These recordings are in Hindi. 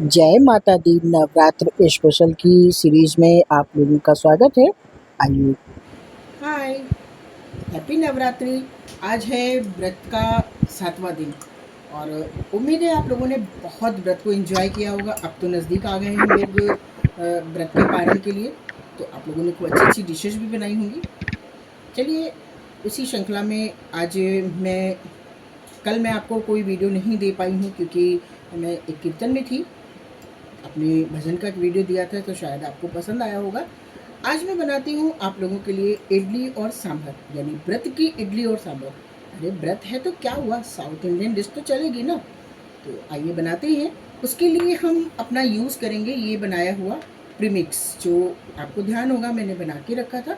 जय माता दी नवरात्र स्पेशल की सीरीज में आप लोगों का स्वागत है। आइए। हाय, हैप्पी नवरात्रि। आज है व्रत का 7वां दिन और उम्मीद है आप लोगों ने बहुत व्रत को एंजॉय किया होगा। अब तो नज़दीक आ गए हम लोग व्रत के पारण के लिए, तो आप लोगों ने खूब अच्छी अच्छी डिशेस भी बनाई होंगी। चलिए, उसी श्रृंखला में आज मैं कल मैं आपको कोई वीडियो नहीं दे पाई हूँ क्योंकि मैं एक कीर्तन में थी। अपने भजन का एक वीडियो दिया था तो शायद आपको पसंद आया होगा। आज मैं बनाती हूँ आप लोगों के लिए इडली और सांभर, यानी व्रत की इडली और सांभर। अरे व्रत है तो क्या हुआ, साउथ इंडियन डिश तो चलेगी ना। तो आइए बनाते हैं। उसके लिए हम अपना यूज़ करेंगे ये बनाया हुआ प्रीमिक्स, जो आपको ध्यान होगा मैंने बना के रखा था।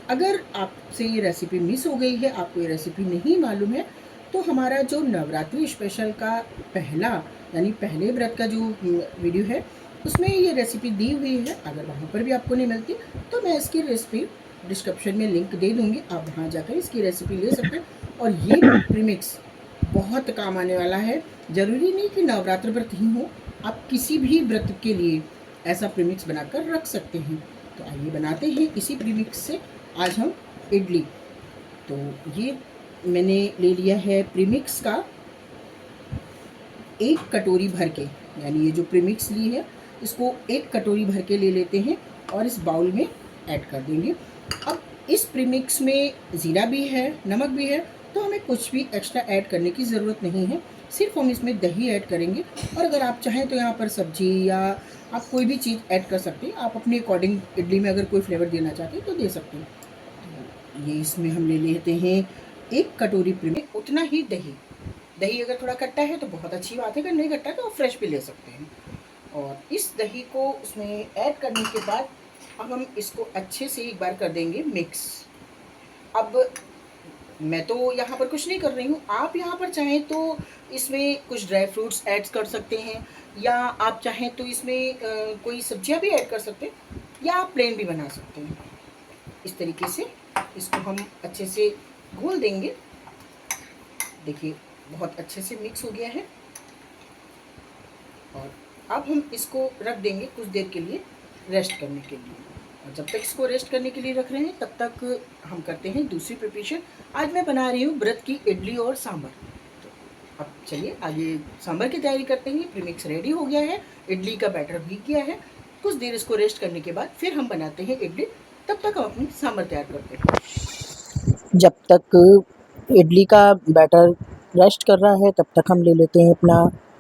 अगर आपसे ये रेसिपी मिस हो गई है, आपको ये रेसिपी नहीं मालूम है, तो हमारा जो नवरात्रि स्पेशल का पहला यानी पहले व्रत का जो वीडियो है उसमें ये रेसिपी दी हुई है। अगर वहाँ पर भी आपको नहीं मिलती तो मैं इसकी रेसिपी डिस्क्रिप्शन में लिंक दे दूँगी, आप वहाँ जाकर इसकी रेसिपी ले सकते हैं। और ये प्रीमिक्स बहुत काम आने वाला है। ज़रूरी नहीं कि नवरात्र व्रत ही हो, आप किसी भी व्रत के लिए ऐसा प्रीमिक्स बनाकर रख सकते हैं। तो आइए बनाते हैं इसी प्रीमिक्स से आज हम इडली। तो ये मैंने ले लिया है प्रीमिक्स का 1 कटोरी भर के, यानी ये जो प्रीमिक्स ली है इसको 1 कटोरी भर के ले लेते हैं और इस बाउल में ऐड कर देंगे। अब इस प्रीमिक्स में ज़ीरा भी है, नमक भी है, तो हमें कुछ भी एक्स्ट्रा ऐड करने की ज़रूरत नहीं है। सिर्फ हम इसमें दही ऐड करेंगे और अगर आप चाहें तो यहाँ पर सब्जी या आप कोई भी चीज़ ऐड कर सकते हैं। आप अपने अकॉर्डिंग इडली में अगर कोई फ्लेवर देना चाहते हैं तो दे सकते हैं। तो ये इसमें हम ले लेते हैं 1 कटोरी प्रीमिक्स, उतना ही दही। दही अगर थोड़ा खट्टा है तो बहुत अच्छी बात है, अगर नहीं खट्टा तो आप फ्रेश भी ले सकते हैं। और इस दही को उसमें ऐड करने के बाद अब हम इसको अच्छे से एक बार कर देंगे मिक्स। अब मैं तो यहाँ पर कुछ नहीं कर रही हूँ, आप यहाँ पर चाहें तो इसमें कुछ ड्राई फ्रूट्स ऐड कर सकते हैं, या आप चाहें तो इसमें कोई सब्जियाँ भी ऐड कर सकते हैं, या आप प्लेन भी बना सकते हैं। इस तरीके से इसको हम अच्छे से घोल देंगे। देखिए बहुत अच्छे से मिक्स हो गया है और अब हम इसको रख देंगे कुछ देर के लिए रेस्ट करने के लिए। और जब तक इसको रेस्ट करने के लिए रख रहे हैं तब तक हम करते हैं दूसरी प्रिपरेशन। आज मैं बना रही हूँ व्रत की इडली और सांभर। तो अब चलिए आगे सांभर की तैयारी करते हैं। प्रीमिक्स रेडी हो गया है, इडली का बैटर भी किया है। कुछ देर इसको रेस्ट करने के बाद फिर हम बनाते हैं इडली। तब तक हम अपनी सांभर तैयार करते हैं। जब तक इडली का बैटर रेस्ट कर रहा है तब तक हम ले लेते हैं अपना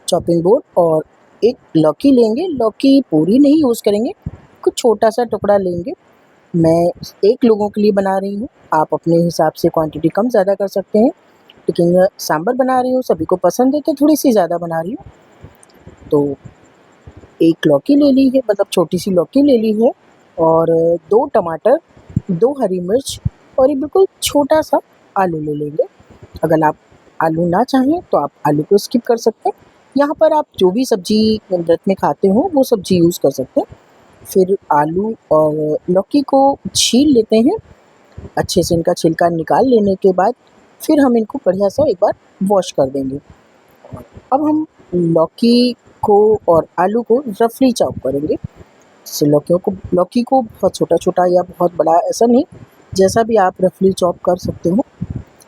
चॉपिंग बोर्ड और एक लौकी लेंगे। लौकी पूरी नहीं यूज़ करेंगे, कुछ छोटा सा टुकड़ा लेंगे। मैं 1 लोगों के लिए बना रही हूँ, आप अपने हिसाब से क्वांटिटी कम ज़्यादा कर सकते हैं। लेकिन सांभर बना रही हूँ, सभी को पसंद है तो थोड़ी सी ज़्यादा बना रही हूँ। तो 1 लौकी ले ली है, मतलब छोटी-सी लौकी ले ली है और 2 टमाटर, 2 हरी मिर्च और एक बिल्कुल छोटा-सा आलू ले लेंगे। अगर आप आलू ना चाहें तो आप आलू को स्किप कर सकते हैं। यहाँ पर आप जो भी सब्ज़ी व्रत में खाते हो वो सब्ज़ी यूज़ कर सकते हैं। फिर आलू और लौकी को छील लेते हैं। अच्छे से इनका छिलका निकाल लेने के बाद फिर हम इनको बढ़िया सा एक बार वॉश कर देंगे। अब हम लौकी को और आलू को रफली चॉप करेंगे। जैसे लौकी को बहुत छोटा-छोटा या बहुत बड़ा ऐसा नहीं, जैसा भी आप रफली चॉप कर सकते हो,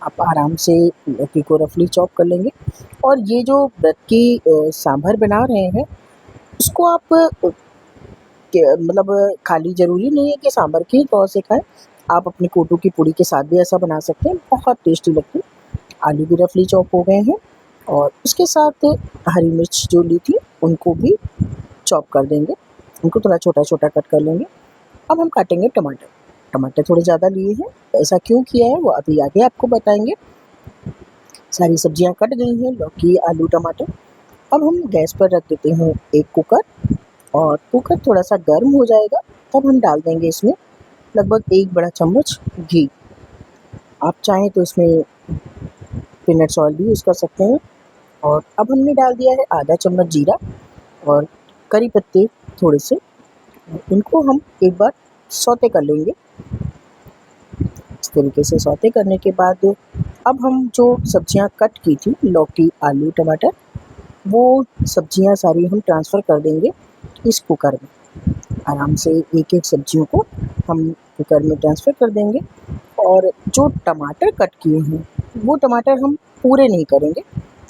आप आराम से लौकी को रफली चॉप कर लेंगे। और ये जो व्रत की सांभर बना रहे हैं, उसको आप मतलब खाली ज़रूरी नहीं है कि सांभर के ही तौर से खाएँ, आप अपनी कोटू की पूड़ी के साथ भी ऐसा बना सकते हैं, बहुत टेस्टी लगती है। आलू भी रफली चॉप हो गए हैं और उसके साथ हरी मिर्च जो ली थी उनको भी चॉप कर देंगे, उनको थोड़ा छोटा-छोटा कट कर लेंगे। अब हम काटेंगे टमाटर। टमाटर थोड़े ज़्यादा लिए हैं, ऐसा क्यों किया है वो अभी आगे आपको बताएँगे। सारी सब्जियाँ कट गई हैं, लौकी, आलू, टमाटर। अब हम गैस पर रख देते हैं एक कुकर और कुकर थोड़ा-सा गर्म हो जाएगा, तब हम डाल देंगे इसमें लगभग 1 बड़ा चम्मच घी। आप चाहें तो इसमें पीनट्स ऑयल भी यूज़ कर सकते हैं। और अब हमने डाल दिया है आधा चम्मच जीरा और करी पत्ते थोड़े से, इनको हम एक बार सौते कर लेंगे। इस तरीके से सौते करने के बाद अब हम जो सब्जियां कट की थी, लौकी, आलू, टमाटर, वो सब्जियां सारी हम ट्रांसफ़र कर देंगे इस कुकर में। आराम से एक-एक सब्जियों को हम कुकर में ट्रांसफ़र कर देंगे और जो टमाटर कट किए हैं, वो टमाटर हम पूरे नहीं करेंगे,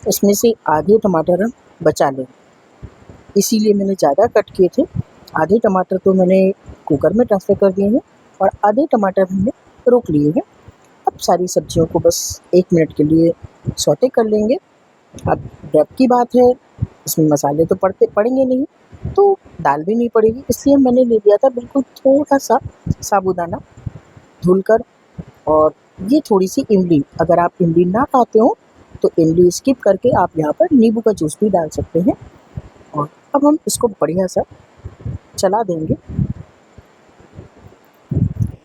उसमें से आधे टमाटर हम बचा लेंगे। इसीलिए मैंने ज़्यादा कट किए थे, आधे टमाटर तो मैंने कुकर में ट्रांसफ़र कर दिए हैं और आधे टमाटर हमने रोक लिए हैं। अब सारी सब्जियों को बस 1 मिनट के लिए सौटे कर लेंगे। अब रब की बात है, इसमें मसाले तो पड़ेंगे नहीं, तो दाल भी नहीं पड़ेगी, इसलिए मैंने ले लिया था बिल्कुल थोड़ा-सा साबूदाना धुलकर और ये थोड़ी-सी इमली, अगर आप इमली ना खाते हो, तो इमली स्किप करके आप यहाँ पर नींबू का जूस भी डाल सकते हैं। और अब हम इसको बढ़िया-सा चला देंगे।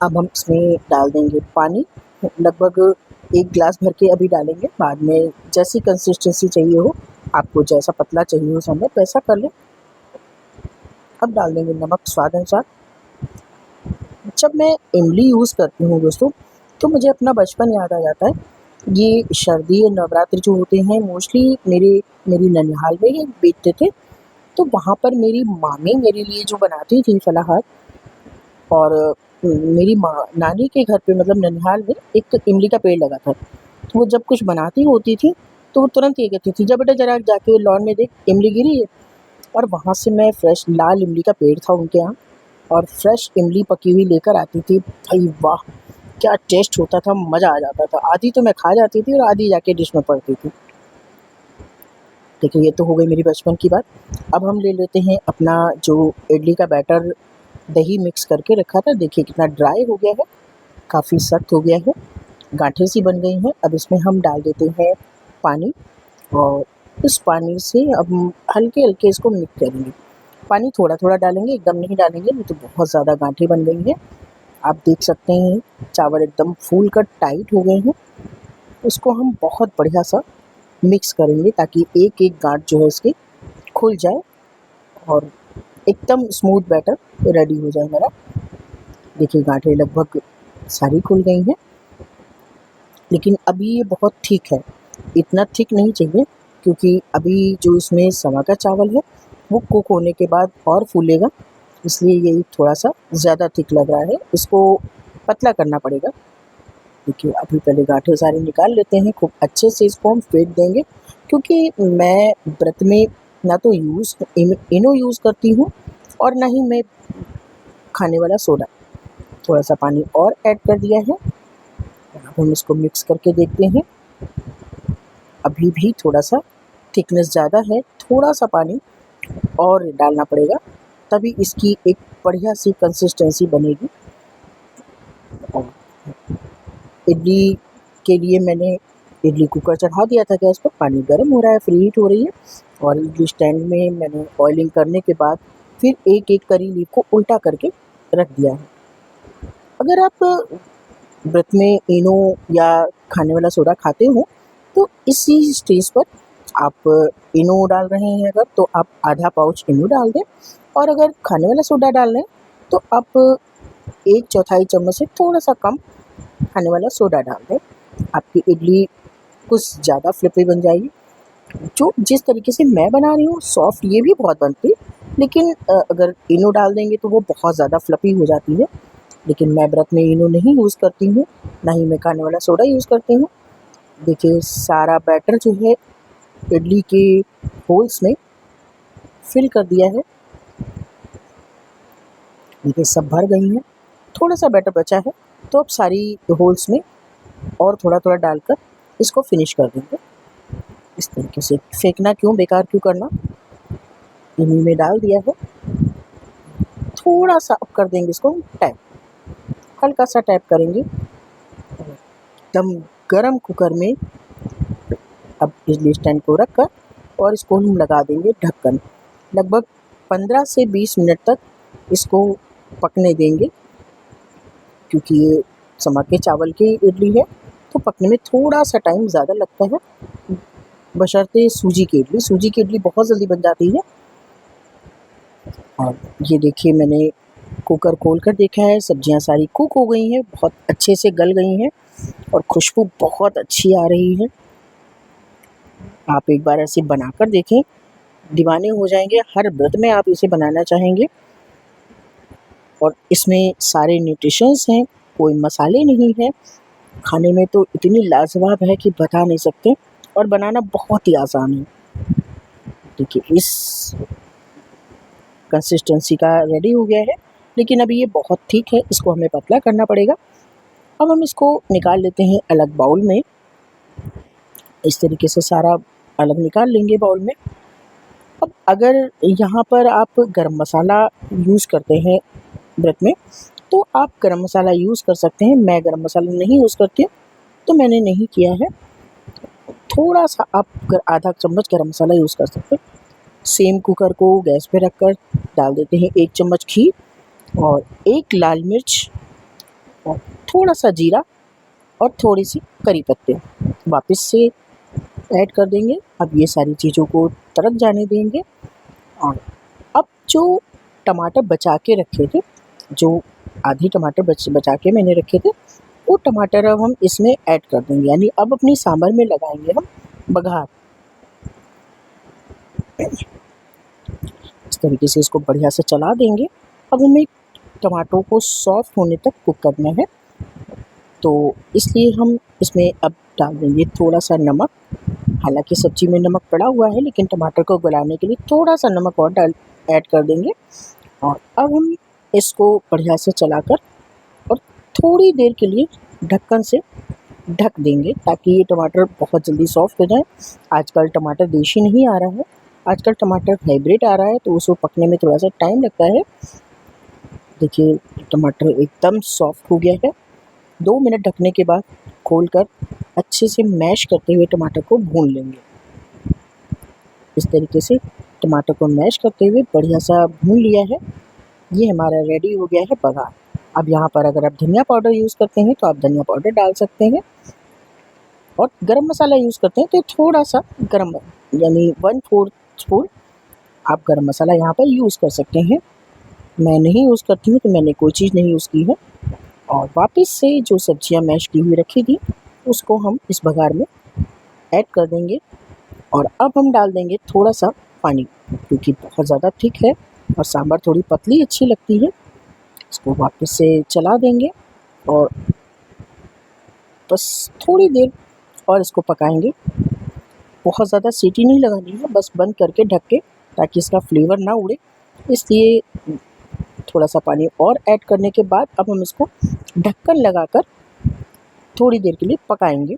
अब हम इसमें डाल देंगे पानी, लगभग 1 ग्लास भर के अभी डालेंगे, बाद में जैसी कंसिस्टेंसी चाहिए हो, आपको जैसा पतला चाहिए हो सांभर वैसा कर लें। अब डाल देंगे नमक स्वाद अनुसार। जब मैं इमली यूज़ करती हूँ दोस्तों, तो मुझे अपना बचपन याद आ जाता है। ये सर्दी और नवरात्रि जो होते हैं मोस्टली मेरी ननिहाल में ही बीतते थे, तो वहाँ पर मेरी मामी मेरे लिए जो बनाती थी फलाहार और मेरी नानी के घर पे मतलब ननिहाल में एक इमली का पेड़ लगा था। तो वो जब कुछ बनाती होती थी, तो वो तुरंत ये कहती थी, "जा बेटा ज़रा जाके लॉन में देख इमली गिरी है।" और वहाँ से मैं फ्रेश लाल इमली का पेड़ था उनके यहाँ और फ्रेश इमली पकी हुई लेकर आती थी। भाई वाह! क्या टेस्ट होता था, मज़ा आ जाता था। आधी तो मैं खा जाती थी और आधी जाके डिश में पड़ती थी। देखिए, ये तो हो गई मेरी बचपन की बात। अब हम ले लेते हैं अपना जो इडली का बैटर दही मिक्स करके रखा था, देखिए कितना ड्राई हो गया है, काफ़ी सख्त हो गया है, गाँठें सी बन गई हैं। अब इसमें हम डाल देते हैं पानी और इस पानी से अब हम हल्के-हल्के इसको मिक्स करेंगे। पानी थोड़ा-थोड़ा डालेंगे, एकदम नहीं डालेंगे, नहीं तो बहुत ज़्यादा गाँठें बन गई हैं। आप देख सकते हैं चावल एकदम फूल कर टाइट हो गए हैं। इसको हम बहुत बढ़िया-सा मिक्स करेंगे ताकि एक-एक गाँठ जो है इसकी खुल जाए और एकदम स्मूथ बैटर रेडी हो जाए मेरा। देखिए गाँठें लगभग सारी खुल गई हैं, लेकिन अभी ये बहुत थिक है, इतना थिक नहीं चाहिए क्योंकि अभी जो इसमें समा का चावल है, वो कुक होने के बाद और फूलेगा, इसलिए ये थोड़ा-सा ज़्यादा थिक लग रहा है, इसको पतला करना पड़ेगा। देखिए अभी पहले गाँठें सारी निकाल लेते हैं, खूब अच्छे से इसको हम फेंट देंगे क्योंकि मैं व्रत में ना तो इनो यूज़ करती हूँ और ना ही मैं खाने वाला सोडा। थोड़ा-सा पानी और ऐड कर दिया है। अब हम इसको मिक्स करके देखते हैं। अभी भी थोड़ा-सा थिकनेस ज़्यादा है, थोड़ा-सा पानी और डालना पड़ेगा, तभी इसकी एक बढ़िया-सी कंसिस्टेंसी बनेगी। और इडली के लिए मैंने इडली कुकर चढ़ा दिया था गैस पर, पानी गर्म हो रहा है, प्री हीट हो रही है और इडली स्टैंड में मैंने ऑयलिंग करने के बाद फिर एक-एक करी लीफ को उल्टा करके रख दिया है। अगर आप व्रत में इनो या खाने वाला सोडा खाते हो, तो इसी स्टेज पर आप इनो डाल रहे हैं अगर, तो आप आधा पाउच इनो डाल दें और अगर खाने वाला सोडा डाल रहे हैं, तो आप 1/4 चम्मच से थोड़ा-सा कम खाने वाला सोडा डाल दें। आपकी इडली कुछ ज़्यादा फ्लफ़ी बन जाएगी। जो जिस तरीके से मैं बना रही हूँ सॉफ्ट ये भी बहुत बनती है, लेकिन अगर इनो डाल देंगे तो वो बहुत ज़्यादा फ्लफ़ी हो जाती है। लेकिन मैं व्रत में इनो नहीं यूज़ करती हूँ, ना ही मैं खाने वाला सोडा यूज़ करती हूँ। देखिए सारा बैटर जो है इडली के होल्स में फिल कर दिया है। देखिए सब भर गई हैं, थोड़ा-सा बैटर बचा है, तो अब सारी होल्स में और थोड़ा-थोड़ा डालकर इसको फिनिश कर देंगे। इस तरीके से फेंकना क्यों, बेकार क्यों करना, इन्हीं में डाल दिया है। थोड़ा-सा अब कर देंगे इसको टैप, हल्का-सा टैप करेंगे। एकदम गरम कुकर में अब इडली स्टैंड को रखकर और इसको हम लगा देंगे ढक्कन। लगभग 15 से 20 मिनट तक इसको पकने देंगे क्योंकि ये समा के चावल की इडली है, तो पकने में थोड़ा-सा टाइम ज़्यादा लगता है, बशर्ते सूजी की इडली बहुत जल्दी बन जाती है। और ये देखिए मैंने कुकर खोल कर देखा है, सब्जियां सारी कुक हो गई हैं, बहुत अच्छे से गल गई हैं और खुशबू बहुत अच्छी आ रही है। आप एक बार ऐसे बनाकर देखें, दीवाने हो जाएंगे, हर व्रत में आप इसे बनाना चाहेंगे। और इसमें सारे न्यूट्रिशंस हैं, कोई मसाले नहीं है, खाने में तो इतनी लाजवाब है कि बता नहीं सकते, और बनाना बहुत ही आसान है। देखिए इस कंसिस्टेंसी का रेडी हो गया है, लेकिन अभी ये बहुत ठीक है, इसको हमें पतला करना पड़ेगा। अब हम इसको निकाल लेते हैं अलग बाउल में। इस तरीके से सारा अलग निकाल लेंगे बाउल में। अब अगर यहाँ पर आप गरम मसाला यूज़ करते हैं व्रत में, तो आप गरम मसाला यूज़ कर सकते हैं। मैं गरम मसाला नहीं यूज़ करती हूँ, तो मैंने नहीं किया है। थोड़ा सा आप आधा चम्मच गरम मसाला यूज़ कर सकते हैं। सेम कुकर को गैस पे रखकर डाल देते हैं 1 चम्मच घी और 1 लाल मिर्च और थोड़ा सा जीरा और थोड़ी सी करी पत्ते वापस से ऐड कर देंगे। अब ये सारी चीज़ों को तड़क जाने देंगे। और अब जो टमाटर बचा के रखे थे, जो आधी टमाटर बचा के मैंने रखे थे, वो टमाटर अब हम इसमें ऐड कर देंगे। यानी अब अपनी सांभर में लगाएंगे हम बघार। इस तरीके से इसको बढ़िया से चला देंगे। अब हमें टमाटरों को सॉफ्ट होने तक कुक करना है, तो इसलिए हम इसमें अब डाल देंगे थोड़ा सा नमक। हालांकि सब्जी में नमक पड़ा हुआ है, लेकिन टमाटर को गलाने के लिए थोड़ा सा नमक और ऐड कर देंगे। और अब हम इसको बढ़िया से चलाकर और थोड़ी देर के लिए ढक्कन से ढक देंगे, ताकि ये टमाटर बहुत जल्दी सॉफ्ट हो जाए। आजकल टमाटर देशी नहीं आ रहा है, आजकल टमाटर हाइब्रिड आ रहा है, तो उसको पकने में थोड़ा सा टाइम लगता है। देखिए टमाटर एकदम सॉफ्ट हो गया है। 2 मिनट ढकने के बाद खोलकर अच्छे से मैश करते हुए टमाटर को भून लेंगे। इस तरीके से टमाटर को मैश करते हुए बढ़िया सा भून लिया है। ये हमारा रेडी हो गया है बघार। अब यहाँ पर अगर आप धनिया पाउडर यूज़ करते हैं तो आप धनिया पाउडर डाल सकते हैं, और गरम मसाला यूज़ करते हैं तो थोड़ा सा गरम, यानी 1/4 स्पून आप गरम मसाला यहाँ पर यूज़ कर सकते हैं। मैं नहीं यूज़ करती हूँ, तो मैंने कोई चीज़ नहीं यूज़ की है। और वापस से जो सब्जियाँ मैश की हुई रखी थी, उसको हम इस बघार में ऐड कर देंगे। और अब हम डाल देंगे थोड़ा सा पानी, क्योंकि बहुत ज़्यादा थिक है और सांभर थोड़ी पतली अच्छी लगती है। इसको वापस से चला देंगे और बस थोड़ी देर और इसको पकाएंगे। बहुत ज़्यादा सीटी नहीं लगानी है, बस बंद करके ढक के, ताकि इसका फ्लेवर ना उड़े। इसलिए थोड़ा सा पानी और ऐड करने के बाद अब हम इसको ढक्कन लगाकर थोड़ी देर के लिए पकाएंगे।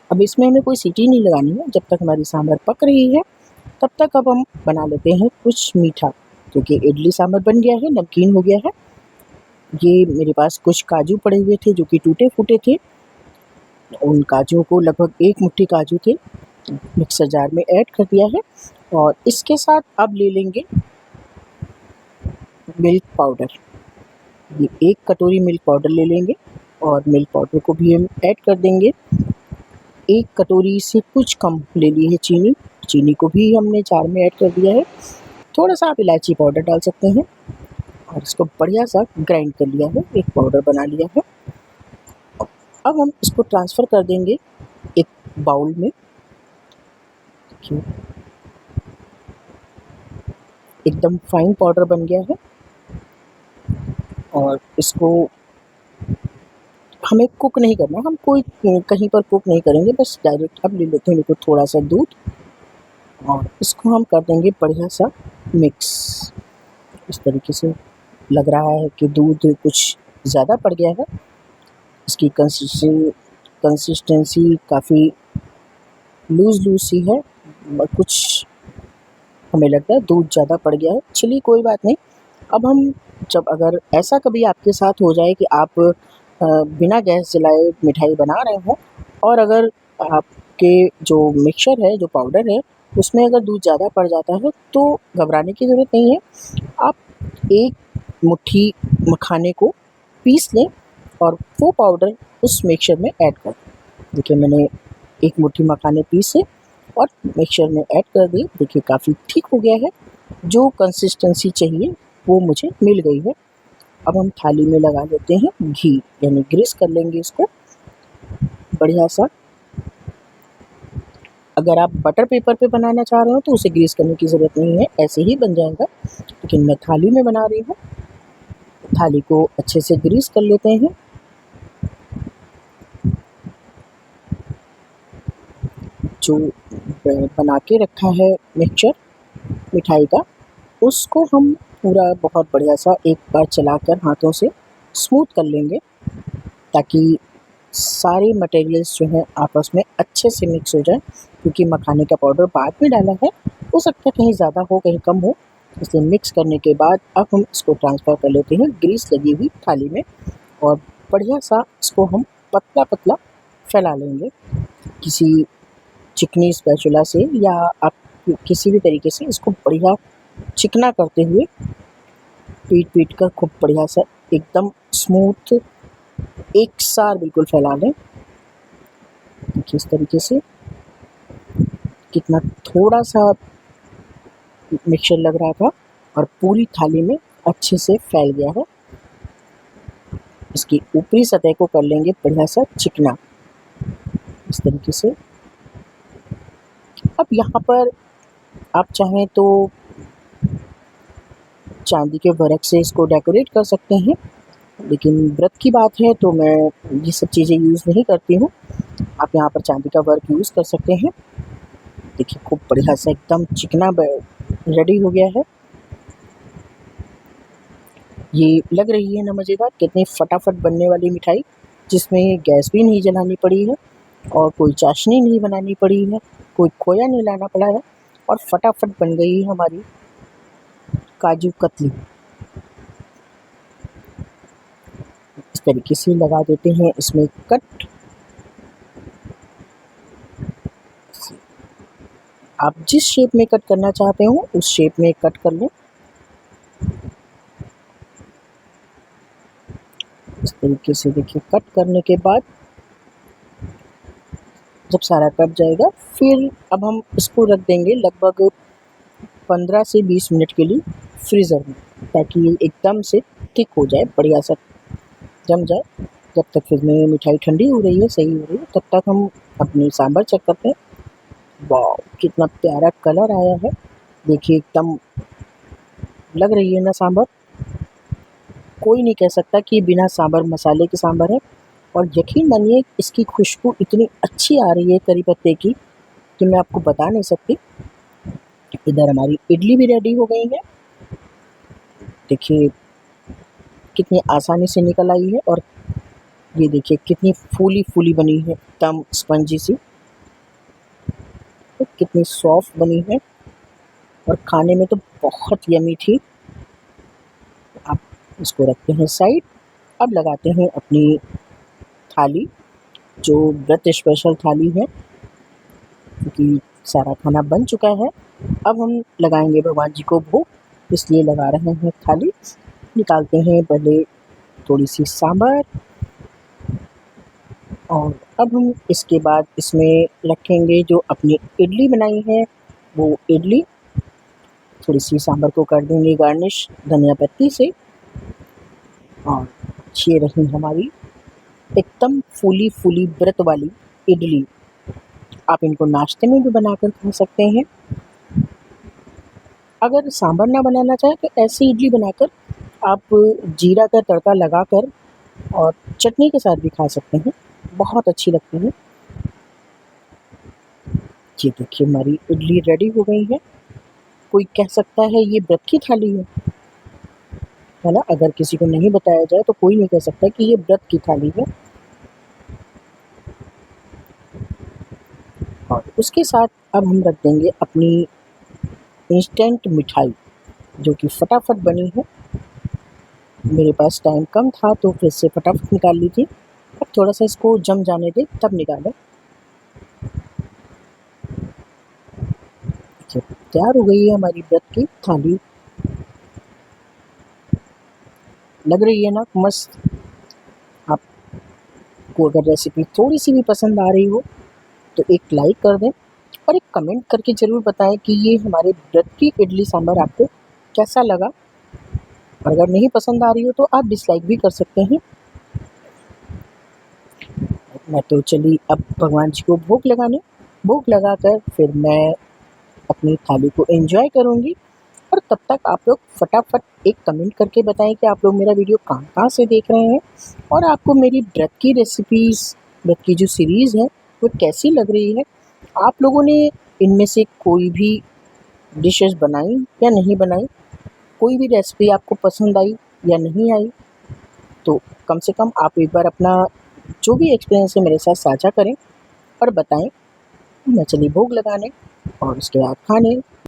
अब इसमें हमें कोई सीटी नहीं लगानी है। जब तक हमारी सांभर पक रही है, तब तक अब हम बना लेते हैं कुछ मीठा, क्योंकि इडली सांभर बन गया है, नमकीन हो गया है। ये मेरे पास कुछ काजू पड़े हुए थे जो कि टूटे-फूटे थे। उन काजुओं को, लगभग 1 मुट्ठी काजू थे, मिक्सर जार में ऐड कर दिया है। और इसके साथ अब ले लेंगे मिल्क पाउडर। ये 1 कटोरी मिल्क पाउडर ले लेंगे और मिल्क पाउडर को भी हम ऐड कर देंगे। 1 कटोरी से कुछ कम ले ली है चीनी, चीनी को भी हमने जार में ऐड कर दिया है। थोड़ा सा आप इलायची पाउडर डाल सकते हैं और इसको बढ़िया सा ग्राइंड कर लिया है, एक पाउडर बना लिया है। अब हम इसको ट्रांसफ़र कर देंगे एक बाउल में। देखिए एकदम फाइन पाउडर बन गया है। और इसको हमें कुक नहीं करना, हम कोई कहीं पर कुक नहीं करेंगे, बस डायरेक्ट अब ले लेते हैं बिल्कुल थोड़ा सा दूध और इसको हम कर देंगे बढ़िया सा मिक्स। इस तरीके से लग रहा है कि दूध कुछ ज़्यादा पड़ गया है, इसकी कंसिस्टेंसी काफ़ी लूज़ सी है, कुछ हमें लगता है दूध ज़्यादा पड़ गया है। चलिए कोई बात नहीं। अब हम जब अगर ऐसा कभी आपके साथ हो जाए कि आप बिना गैस जलाए मिठाई बना रहे हों, और अगर आपके जो मिक्सचर है, जो पाउडर है, उसमें अगर दूध ज़्यादा पड़ जाता है, तो घबराने की ज़रूरत नहीं है। आप 1 मुट्ठी मखाने को पीस लें और वो पाउडर उस मिक्सचर में ऐड कर दें। देखिए मैंने 1 मुट्ठी मखाने पीसे और मिक्सचर में ऐड कर दिए। देखिए काफ़ी ठीक हो गया है, जो कंसिस्टेंसी चाहिए वो मुझे मिल गई है। अब हम थाली में लगा लेते हैं घी, यानी ग्रीस कर लेंगे इसको बढ़िया सा। अगर आप बटर पेपर पे बनाना चाह रहे हो तो उसे ग्रीस करने की ज़रूरत नहीं है, ऐसे ही बन जाएगा। लेकिन मैं थाली में बना रही हूँ, थाली को अच्छे से ग्रीस कर लेते हैं। जो बना के रखा है मिक्सचर मिठाई का, उसको हम पूरा बहुत बढ़िया सा एक बार चलाकर हाथों से स्मूथ कर लेंगे, ताकि सारे मटेरियल्स जो हैं आपस में अच्छे से मिक्स हो जाए। क्योंकि मखाने का पाउडर बाद में डाला है, हो सकता है कहीं ज़्यादा हो कहीं कम हो, इसलिए मिक्स करने के बाद अब हम इसको ट्रांसफ़र कर लेते हैं ग्रीस लगी हुई थाली में, और बढ़िया सा इसको हम पतला पतला फैला लेंगे किसी चिकनी स्पैचुला से, या आप किसी भी तरीके से इसको बढ़िया चिकना करते हुए पीट कर खूब बढ़िया सा एकदम स्मूथ एक सार बिल्कुल फैला लें। देखिए इस तरीके से कितना थोड़ा सा मिक्सचर लग रहा था और पूरी थाली में अच्छे से फैल गया है। इसकी ऊपरी सतह को कर लेंगे बढ़िया सा चिकना इस तरीके से। अब यहाँ पर आप चाहें तो चांदी के वर्क से इसको डेकोरेट कर सकते हैं, लेकिन व्रत की बात है तो मैं ये सब चीज़ें यूज़ नहीं करती हूँ। आप यहाँ पर चांदी का वर्क यूज़ कर सकते हैं। देखिए खूब बढ़िया सा एकदम चिकना रेडी हो गया है। ये लग रही है ना मज़ेदार, कितनी फटाफट बनने वाली मिठाई, जिसमें गैस भी नहीं जलानी पड़ी है और कोई चाशनी नहीं बनानी पड़ी है, कोई खोया नहीं लाना पड़ा है, और फटाफट बन गई है हमारी काजू कतली। इस तरीके से लगा देते हैं इसमें कट। आप जिस शेप में कट करना चाहते हो उस शेप में कट कर लें। इस तरीके से देखिए कट करने के बाद जब सारा कट जाएगा, फिर अब हम इसको रख देंगे लगभग 15 से 20 मिनट के लिए फ्रीज़र में, ताकि ये एकदम से थिक हो जाए, बढ़िया सा जम जाए। जब तक फ्रिज में मिठाई ठंडी हो रही है, सही हो रही है, तब तक हम अपनी सांभर चेक करते हैं। वाह कितना प्यारा कलर आया है, देखिए एकदम लग रही है ना सांभर। कोई नहीं कह सकता कि बिना सांभर मसाले की सांभर है। और यकीन मानिए इसकी खुशबू इतनी अच्छी आ रही है करी पत्ते की कि मैं आपको बता नहीं सकती। इधर हमारी इडली भी रेडी हो गई है, देखिए कितनी आसानी से निकल आई है, और ये देखिए कितनी फूली फूली बनी है, एकदम स्पंजी सी, तो कितनी सॉफ्ट बनी है और खाने में तो बहुत यमी थी। आप इसको रखते हैं साइड। अब लगाते हैं अपनी थाली, जो व्रत स्पेशल थाली है, क्योंकि सारा खाना बन चुका है। अब हम लगाएंगे भगवान जी को भोग, इसलिए लगा रहे हैं थाली। निकालते हैं पहले थोड़ी सी सांभर, और अब हम इसके बाद इसमें रखेंगे जो अपनी इडली बनाई है वो इडली। थोड़ी सी सांभर को कर देंगे गार्निश धनिया पत्ती से, और ये रही हमारी एकदम फूली फूली व्रत वाली इडली। आप इनको नाश्ते में भी बनाकर खा सकते हैं। अगर सांभर ना बनाना चाहें तो ऐसी इडली बनाकर आप जीरा का तड़का लगाकर और चटनी के साथ भी खा सकते हैं, बहुत अच्छी लगती है। ये देखिए हमारी इडली रेडी हो गई है। कोई कह सकता है ये व्रत की थाली है ना। अगर किसी को नहीं बताया जाए तो कोई नहीं कह सकता कि ये व्रत की थाली है। और उसके साथ अब हम रख देंगे अपनी इंस्टेंट मिठाई, जो कि फटाफट बनी है। मेरे पास टाइम कम था तो फ्रिज से फटाफट निकाल ली थी। अब थोड़ा सा इसको जम जाने दें तब निकालें। तैयार हो गई है हमारी व्रत की थाली, लग रही है ना मस्त। आपको अगर रेसिपी थोड़ी सी भी पसंद आ रही हो तो एक लाइक कर दें, और एक कमेंट करके ज़रूर बताएं कि ये हमारे व्रत की इडली सांभर आपको कैसा लगा। और अगर नहीं पसंद आ रही हो तो आप डिसलाइक भी कर सकते हैं। मैं तो चली अब भगवान जी को भोग लगाने। भोग लगाकर फिर मैं अपनी थाली को एंजॉय करूँगी। और तब तक आप लोग फटाफट एक कमेंट करके बताएं कि आप लोग मेरा वीडियो कहाँ कहाँ से देख रहे हैं और आपको मेरी व्रत की रेसिपीज़, व्रत की जो सीरीज़ है वो कैसी लग रही है। आप लोगों ने इनमें से कोई भी डिशेस बनाई या नहीं बनाई, कोई भी रेसिपी आपको पसंद आई या नहीं आई, तो कम से कम आप एक बार अपना जो भी एक्सपीरियंस है मेरे साथ साझा करें और बताएं। मैं चली भोग लगाने और उसके बाद खाने।